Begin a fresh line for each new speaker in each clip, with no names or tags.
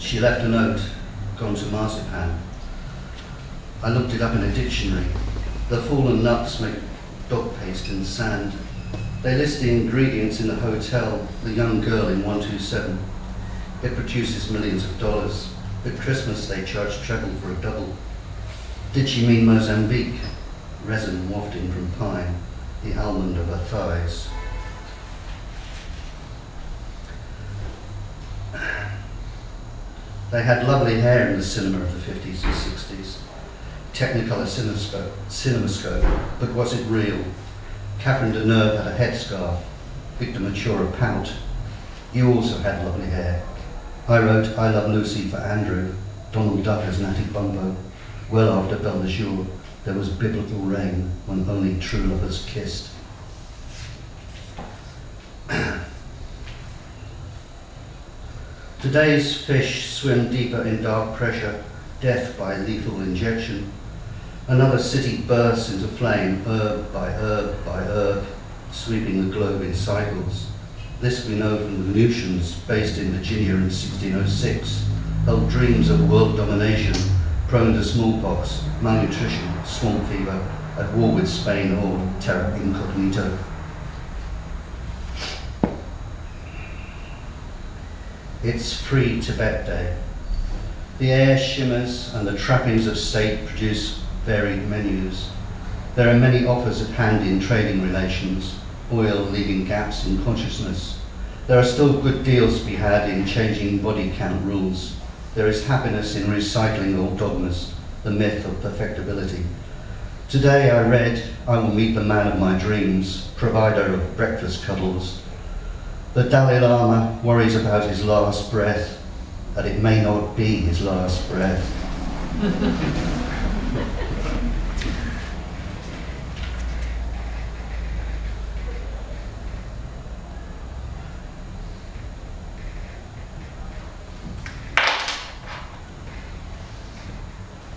She left a note, gone to Marzipan. I looked it up in a dictionary. The fallen nuts make dog paste in sand. They list the ingredients in the hotel, the young girl in 127. It produces millions of dollars. At Christmas they charge treble for a double. Did she mean Mozambique? Resin wafting from pine, the almond of her thighs. They had lovely hair in the cinema of the 50s and 60s. Technicolor cinemascope, but was it real? Catherine Deneuve had a headscarf, Victor Mature a pout. You also had lovely hair. I wrote I Love Lucy for Andrew, Donald Duck as Natty Bumbo. Well after Belle de Jour, there was biblical rain when only true lovers kissed. Today's fish swim deeper in dark pressure, death by lethal injection. Another city bursts into flame, herb by herb by herb, sweeping the globe in cycles. This we know from the Venetians, based in Virginia in 1606, held dreams of world domination, prone to smallpox, malnutrition, swamp fever, at war with Spain or terra incognito. It's Free Tibet Day. The air shimmers and the trappings of state produce varied menus. There are many offers at hand in trading relations, oil leaving gaps in consciousness. There are still good deals to be had in changing body count rules. There is happiness in recycling old dogmas, the myth of perfectibility. Today I read, I will meet the man of my dreams, provider of breakfast cuddles. The Dalai Lama worries about his last breath, that it may not be his last breath.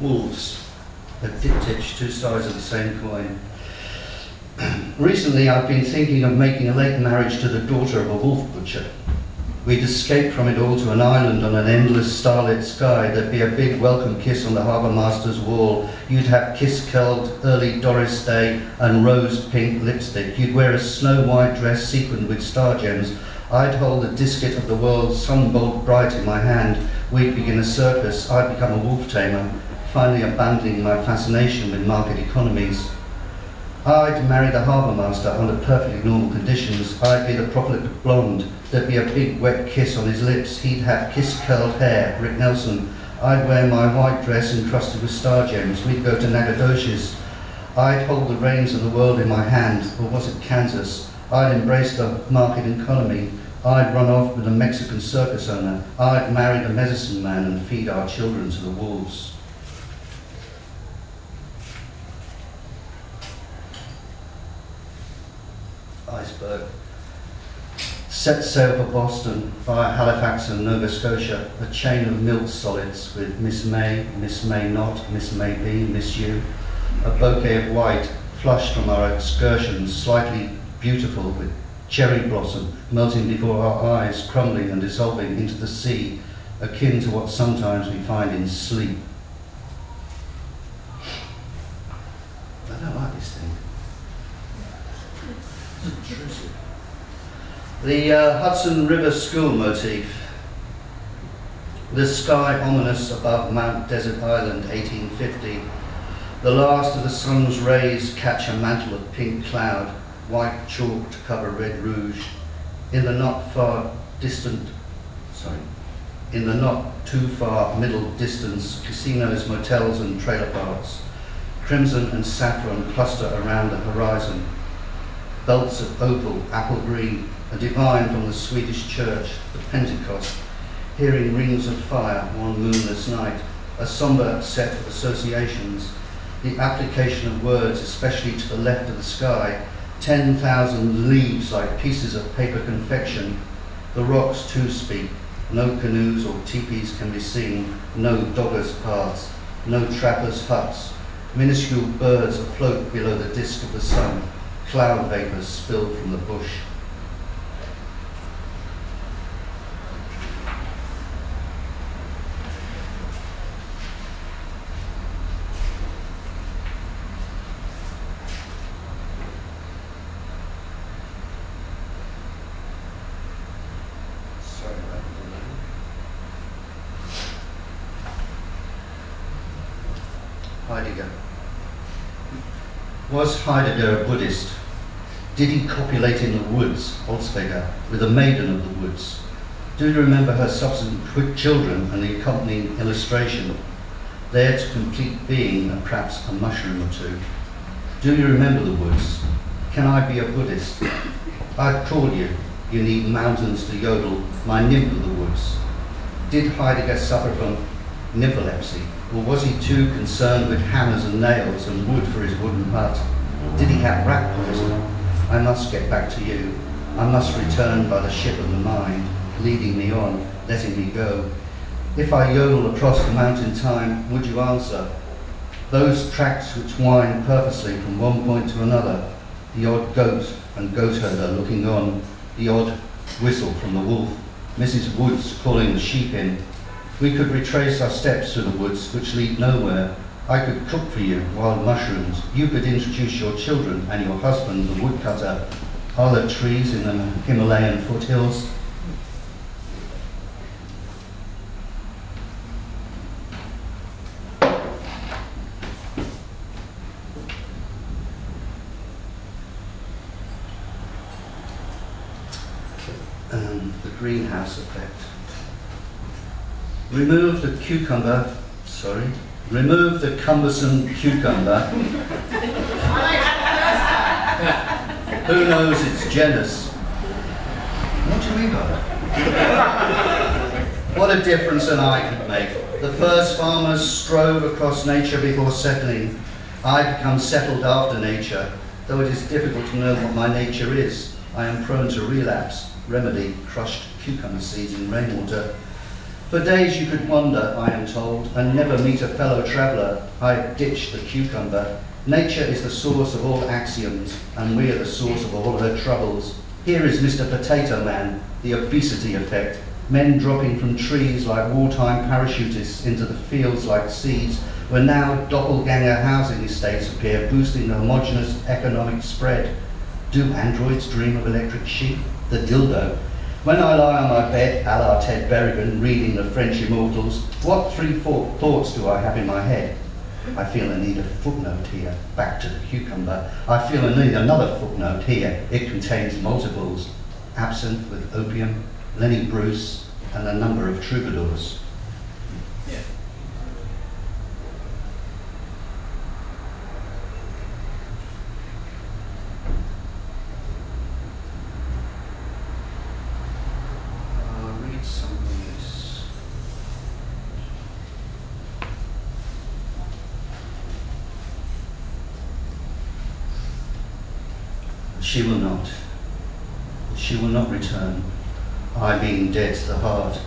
Wolves, a diptych, two sides of the same coin. Recently I've been thinking of making a late marriage to the daughter of a wolf butcher. We'd escape from it all to an island on an endless starlit sky. There'd be a big welcome kiss on the harbour master's wall. You'd have kiss-curled early Doris Day and rose-pink lipstick. You'd wear a snow-white dress sequined with star gems. I'd hold the disket of the world sun-bolt bright in my hand. We'd begin a circus. I'd become a wolf tamer, finally abandoning my fascination with market economies. I'd marry the harbour master under perfectly normal conditions. I'd be the profligate blonde. There'd be a big wet kiss on his lips. He'd have kiss-curled hair, Rick Nelson. I'd wear my white dress encrusted with star gems. We'd go to Nagadoches. I'd hold the reins of the world in my hand, or was it Kansas? I'd embrace the market economy. I'd run off with a Mexican circus owner. I'd marry the medicine man and feed our children to the wolves. Iceberg. Set sail for Boston via Halifax and Nova Scotia, a chain of milled solids with Miss May Not, Miss May Be, Miss You, a bouquet of white, flushed from our excursions, slightly beautiful with cherry blossom melting before our eyes, crumbling and dissolving into the sea, akin to what sometimes we find in sleep. I don't like this thing. The Hudson River School motif. The sky ominous above Mount Desert Island, 1850. The last of the sun's rays catch a mantle of pink cloud, white chalk to cover red rouge. In the not too far middle distance, casinos, motels and trailer parks. Crimson and saffron cluster around the horizon. Belts of opal, apple green, a divine from the Swedish church, the Pentecost, hearing rings of fire one moonless night, a sombre set of associations, the application of words, especially to the left of the sky, 10,000 leaves like pieces of paper confection. The rocks too speak, no canoes or teepees can be seen, no doggers' paths, no trappers' huts, minuscule birds afloat below the disk of the sun, cloud vapours spilled from the bush. Heidegger. Was Heidegger a Buddhist? Did he copulate in the woods, Holzbecker, with a maiden of the woods? Do you remember her subsequent children and the accompanying illustration? There to complete being and perhaps a mushroom or two. Do you remember the woods? Can I be a Buddhist? I'd call you. You need mountains to yodel, my nymph of the woods. Did Heidegger suffer from nympholepsy, or was he too concerned with hammers and nails and wood for his wooden hut? Did he have rat poison? I must get back to you. I must return by the ship of the mind, leading me on, letting me go. If I yodel across the mountain time, would you answer? Those tracks which wind purposely from one point to another, the odd goat and goat herder looking on, the odd whistle from the wolf, Mrs. Woods calling the sheep in. We could retrace our steps through the woods which lead nowhere. I could cook for you wild mushrooms. You could introduce your children and your husband, the woodcutter. Are there trees in the Himalayan foothills? The greenhouse effect. Remove the cumbersome cucumber. Who knows its genus? What do you mean by that? What a difference an eye could make. The first farmers strove across nature before settling. I become settled after nature, though it is difficult to know what my nature is. I am prone to relapse. Remedy, crushed cucumber seeds in rainwater. For days you could wander, I am told, and never meet a fellow traveller. I ditch the cucumber. Nature is the source of all axioms, and we are the source of all her troubles. Here is Mr. Potato Man, the obesity effect. Men dropping from trees like wartime parachutists into the fields like seeds, where now doppelganger housing estates appear, boosting the homogeneous economic spread. Do androids dream of electric sheep? The dildo. When I lie on my bed, a la Ted Berrigan, reading the French immortals, what three thoughts do I have in my head? I feel I need a footnote here, back to the cucumber. I feel I need another footnote here. It contains multiples. Absinthe with opium, Lenny Bruce, and a number of troubadours. Yeah. She will not return, I being dead to the heart.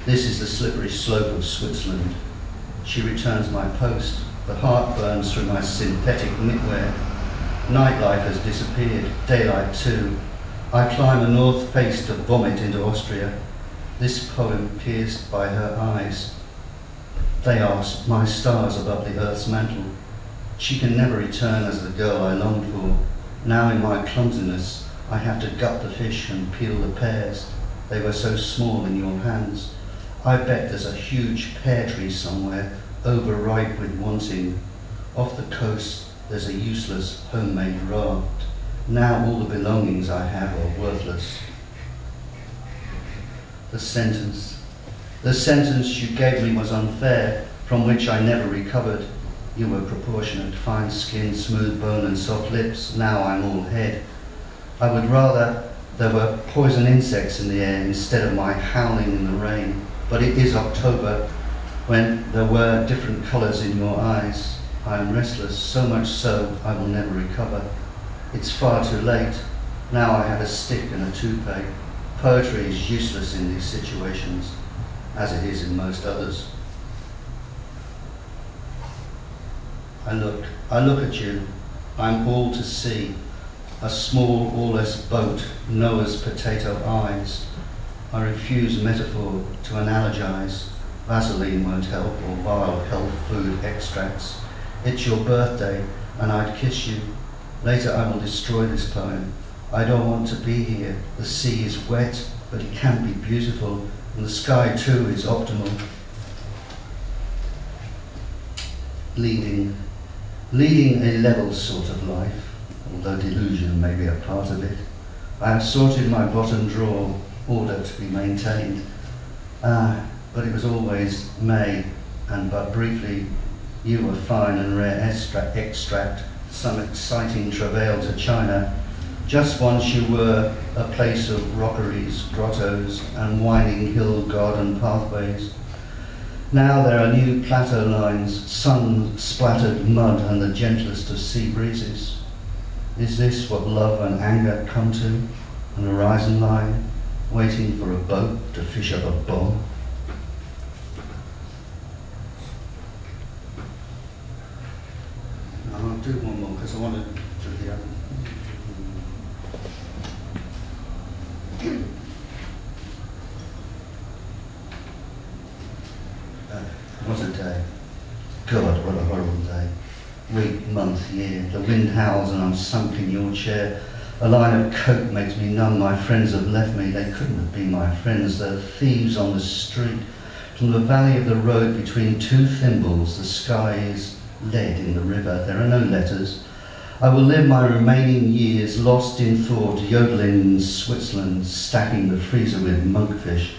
This is the slippery slope of Switzerland. She returns my post, the heart burns through my synthetic knitwear. Nightlife has disappeared, daylight too. I climb a north face to vomit into Austria. This poem pierced by her eyes. They are my stars above the earth's mantle. She can never return as the girl I longed for. Now in my clumsiness, I have to gut the fish and peel the pears. They were so small in your hands. I bet there's a huge pear tree somewhere, overripe with wanting. Off the coast, there's a useless homemade raft. Now all the belongings I have are worthless. The sentence you gave me was unfair, from which I never recovered. You were proportionate, fine skin, smooth bone and soft lips. Now I'm all head. I would rather there were poison insects in the air instead of my howling in the rain. But it is October, when there were different colours in your eyes. I am restless, so much so I will never recover. It's far too late. Now I have a stick and a toupee. Poetry is useless in these situations, as it is in most others. I look at you, I'm all to see, a small, aweless boat, Noah's potato eyes. I refuse metaphor to analogize. Vaseline won't help, or vile health food extracts. It's your birthday, and I'd kiss you. Later I will destroy this poem. I don't want to be here. The sea is wet, but it can be beautiful, and the sky too is optimal. leading a level sort of life, although delusion may be a part of it. I have sorted my bottom drawer, order to be maintained, but it was always May, and but briefly you were fine and rare extract, some exciting travail to China. Just once you were a place of rockeries, grottos, and winding hill garden pathways. Now there are new plateau lines, sun-splattered mud, and the gentlest of sea breezes. Is this what love and anger come to? An horizon line, waiting for a boat to fish up a bomb? I'll do one more because I want to do the other. What a day. God, what a horrible day. Week, month, year. The wind howls and I'm sunk in your chair. A line of coke makes me numb. My friends have left me. They couldn't have been my friends. They're thieves on the street. From the valley of the road between two thimbles, the sky is lead in the river. There are no letters. I will live my remaining years lost in thought, yodeling in Switzerland, stacking the freezer with monkfish.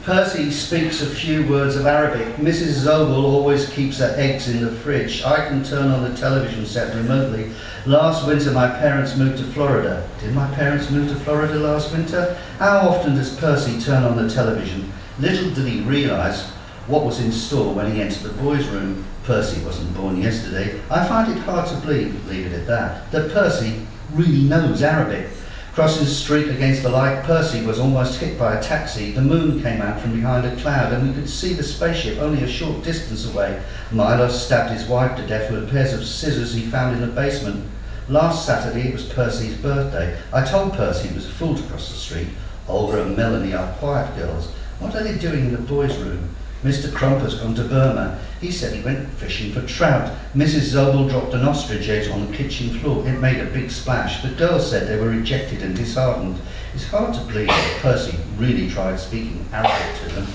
Percy speaks a few words of Arabic. Mrs. Zobel always keeps her eggs in the fridge. I can turn on the television set remotely. Last winter my parents moved to Florida. Did my parents move to Florida last winter? How often does Percy turn on the television? Little did he realise what was in store when he entered the boys' room. Percy wasn't born yesterday. I find it hard to believe, leave it at that Percy really knows Arabic. Crossing the street against the light, Percy was almost hit by a taxi. The moon came out from behind a cloud and we could see the spaceship only a short distance away. Milo stabbed his wife to death with pairs of scissors he found in the basement. Last Saturday it was Percy's birthday. I told Percy he was a fool to cross the street. Olga and Melanie are quiet girls. What are they doing in the boys' room? Mr. Crump has gone to Burma. He said he went fishing for trout. Mrs. Zobel dropped an ostrich egg on the kitchen floor. It made a big splash. The girls said they were rejected and disheartened. It's hard to believe that Percy really tried speaking Arabic to them.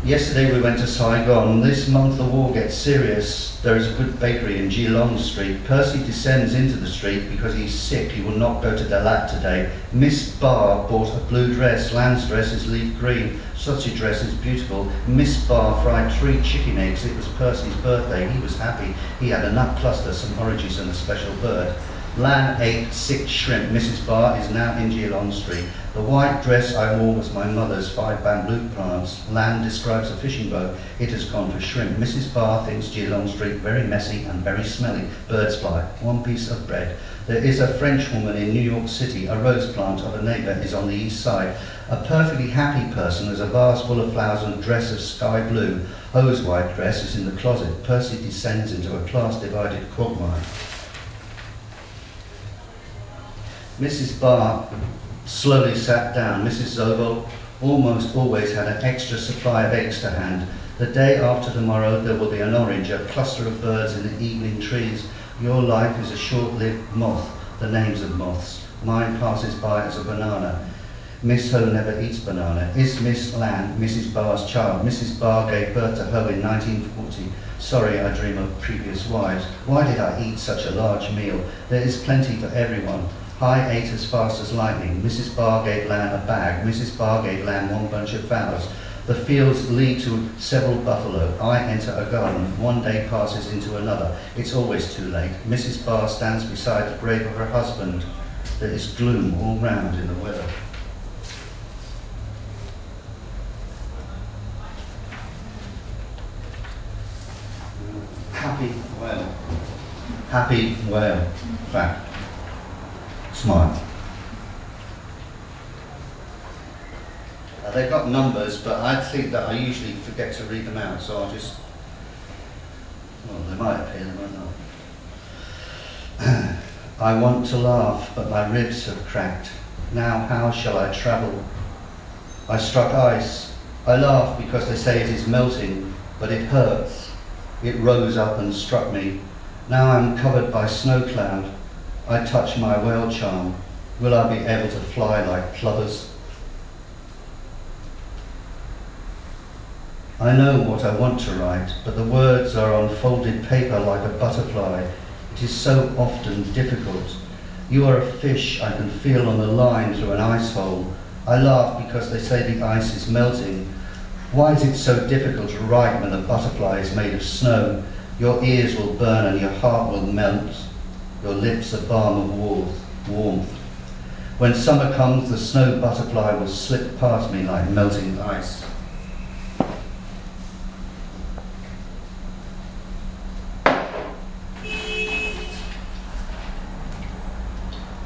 Yesterday we went to Saigon. This month the war gets serious. There is a good bakery in Geelong Street. Percy descends into the street because he's sick. He will not go to Dalat today. Miss Barr bought a blue dress. Land's dress is leaf green. Sausage dress is beautiful. Miss Barr fried 3 chicken eggs. It was Percy's birthday. He was happy. He had a nut cluster, some oranges and a special bird. Lan ate 6 shrimp. Mrs. Barr is now in Geelong Street. The white dress I wore was my mother's 5 bamboo plants. Lan describes a fishing boat. It has gone for shrimp. Mrs. Barr thinks Geelong Street very messy and very smelly. Birds fly. 1 piece of bread. There is a French woman in New York City. A rose plant of a neighbour is on the east side. A perfectly happy person has a vase full of flowers and a dress of sky blue. Ho's white dress is in the closet. Percy descends into a class-divided quagmire. Mrs. Barr slowly sat down. Mrs. Zobel almost always had an extra supply of eggs to hand. The day after tomorrow there will be an orange, a cluster of birds in the evening trees. Your life is a short-lived moth, the names of moths. Mine passes by as a banana. Miss Ho never eats banana. Is Miss Lan Mrs. Barr's child? Mrs. Barr gave birth to Ho in 1940. Sorry, I dream of previous wives. Why did I eat such a large meal? There is plenty for everyone. I ate as fast as lightning. Mrs. Barr gave Lan a bag. Mrs. Barr gave Lan 1 bunch of flowers. The fields lead to several buffalo. I enter a garden. One day passes into another. It's always too late. Mrs. Barr stands beside the grave of her husband. There is gloom all round in the weather. Happy whale. Happy whale. Fact. Smile. They've got numbers, but I think that I usually forget to read them out, so I'll just... Well, they might appear, they might not. I want to laugh, but my ribs have cracked. Now how shall I travel? I struck ice. I laugh because they say it is melting, but it hurts. It rose up and struck me. Now I'm covered by snow cloud. I touch my whale charm. Will I be able to fly like plovers? I know what I want to write, but the words are on folded paper like a butterfly. It is so often difficult. You are a fish I can feel on the line through an ice hole. I laugh because they say the ice is melting. Why is it so difficult to write when the butterfly is made of snow? Your ears will burn and your heart will melt. Your lips a balm of warmth. When summer comes, the snow butterfly will slip past me like melting ice.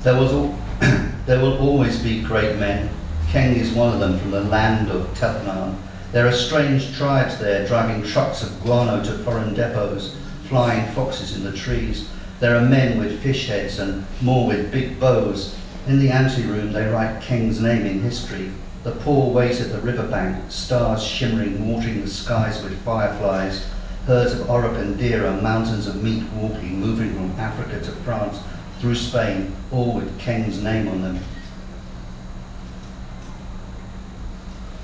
There will always be great men. Keng is one of them, from the land of Telpnan. There are strange tribes there, driving trucks of guano to foreign depots, flying foxes in the trees. There are men with fish heads and more with big bows. In the anteroom they write Keng's name in history. The poor wait at the riverbank, stars shimmering, watering the skies with fireflies. Herds of auroch and deer and mountains of meat walking, moving from Africa to France, through Spain, all with Keng's name on them.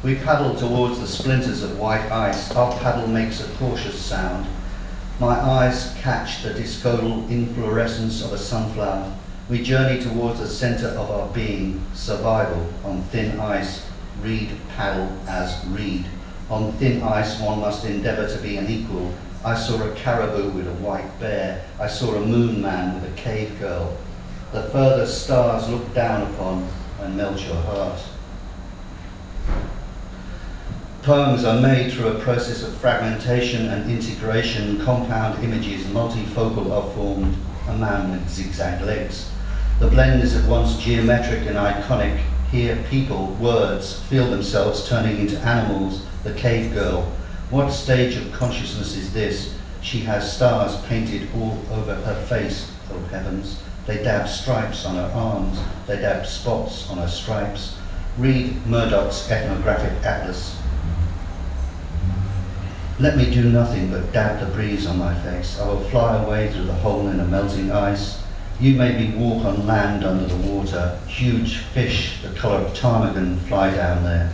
We paddle towards the splinters of white ice. Our paddle makes a cautious sound. My eyes catch the discodal inflorescence of a sunflower. We journey towards the centre of our being, survival on thin ice. Reed paddle as reed. On thin ice one must endeavour to be an equal. I saw a caribou with a white bear. I saw a moon man with a cave girl. The further stars look down upon and melt your heart. Poems are made through a process of fragmentation and integration. Compound images, multifocal, are formed. A man with zigzag legs. The blend is at once geometric and iconic. Here people, words, feel themselves turning into animals. The cave girl. What stage of consciousness is this? She has stars painted all over her face. Oh heavens. They dab stripes on her arms. They dab spots on her stripes. Read Murdoch's ethnographic atlas. Let me do nothing but dab the breeze on my face. I will fly away through the hole in the melting ice. You made me walk on land under the water. Huge fish, the colour of ptarmigan, fly down there.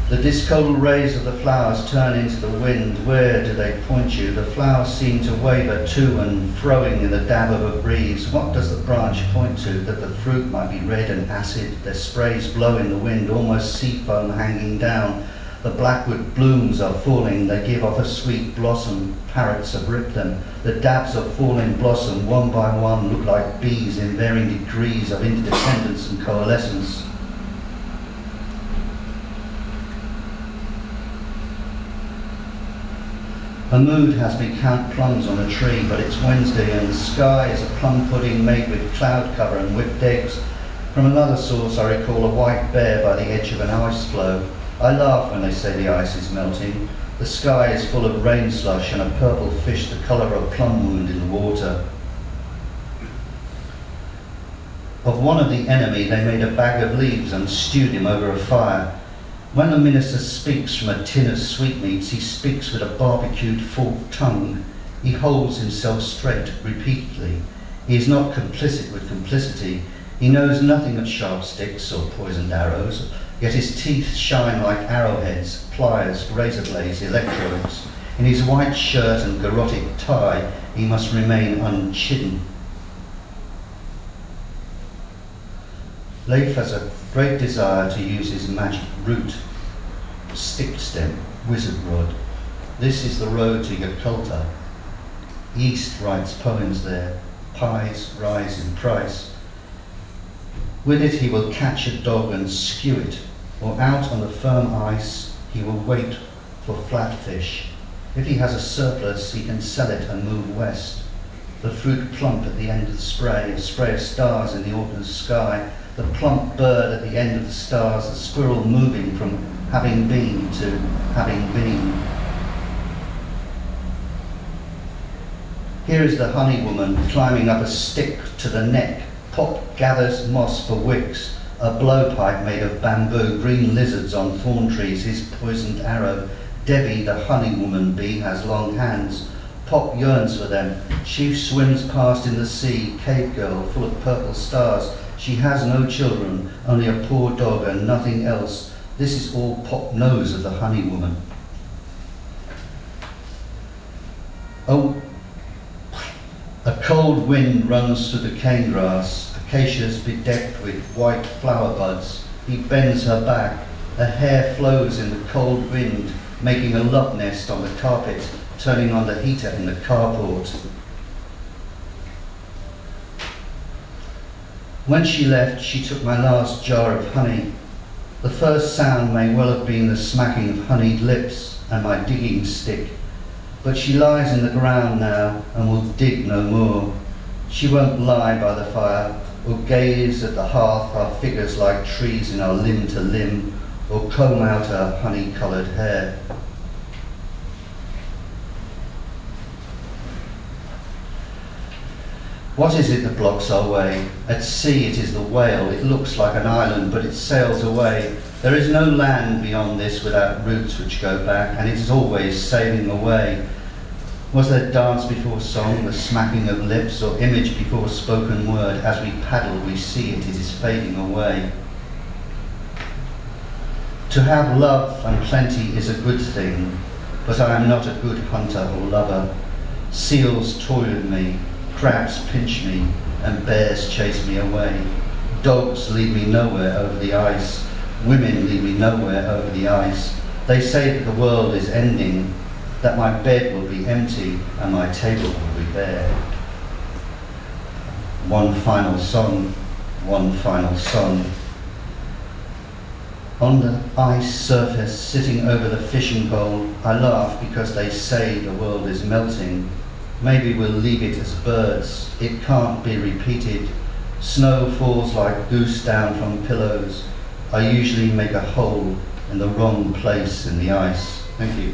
The discodal rays of the flowers turn into the wind. Where do they point you? The flowers seem to waver to and froing in the dab of a breeze. What does the branch point to? That the fruit might be red and acid. Their sprays blow in the wind, almost sea foam hanging down. The blackwood blooms are falling. They give off a sweet blossom. Parrots have ripped them. The dabs of falling blossom, one by one, look like bees in varying degrees of interdependence and coalescence. A mood has me count plums on a tree, but it's Wednesday and the sky is a plum pudding made with cloud cover and whipped eggs. From another source I recall a white bear by the edge of an ice floe. I laugh when they say the ice is melting. The sky is full of rain slush and a purple fish the colour of a plum wound in the water. Of one of the enemy they made a bag of leaves and stewed him over a fire. When the minister speaks from a tin of sweetmeats, he speaks with a barbecued forked tongue. He holds himself straight repeatedly. He is not complicit with complicity. He knows nothing of sharp sticks or poisoned arrows, yet his teeth shine like arrowheads, pliers, razor blades, electrodes. In his white shirt and garroted tie, he must remain unchidden. Leif has a great desire to use his magic root, stick stem, wizard rod. This is the road to Yakulta. East writes poems there. Pies rise in price. With it he will catch a dog and skew it, or out on the firm ice he will wait for flatfish. If he has a surplus, he can sell it and move west. The fruit plump at the end of the spray, a spray of stars in the autumn sky, the plump bird at the end of the stars, the squirrel moving from having been to having been. Here is the honey woman climbing up a stick to the neck. Pop gathers moss for wicks, a blowpipe made of bamboo, green lizards on thorn trees, his poisoned arrow. Debbie, the honey woman bee, has long hands. Pop yearns for them. She swims past in the sea, cave girl, full of purple stars. She has no children, only a poor dog and nothing else. This is all Pop knows of the honey woman. Oh, a cold wind runs through the cane grass, acacias bedecked with white flower buds. He bends her back. Her hair flows in the cold wind, making a love nest on the carpet, turning on the heater in the carport. When she left, she took my last jar of honey. The first sound may well have been the smacking of honeyed lips and my digging stick. But she lies in the ground now and will dig no more. She won't lie by the fire or gaze at the hearth, our figures like trees in our limb to limb, or comb out her honey-coloured hair. What is it that blocks our way? At sea it is the whale. It looks like an island, but it sails away. There is no land beyond this without roots which go back, and it is always sailing away. Was there dance before song, the smacking of lips, or image before spoken word? As we paddle, we see it is fading away. To have love and plenty is a good thing, but I am not a good hunter or lover. Seals toil me, crabs pinch me, and bears chase me away. Dogs lead me nowhere over the ice. Women lead me nowhere over the ice. They say that the world is ending, that my bed will be empty and my table will be bare. One final song, one final song. On the ice surface, sitting over the fishing pole, I laugh because they say the world is melting. Maybe we'll leave it as birds. It can't be repeated. Snow falls like goose down from pillows. I usually make a hole in the wrong place in the ice. Thank you.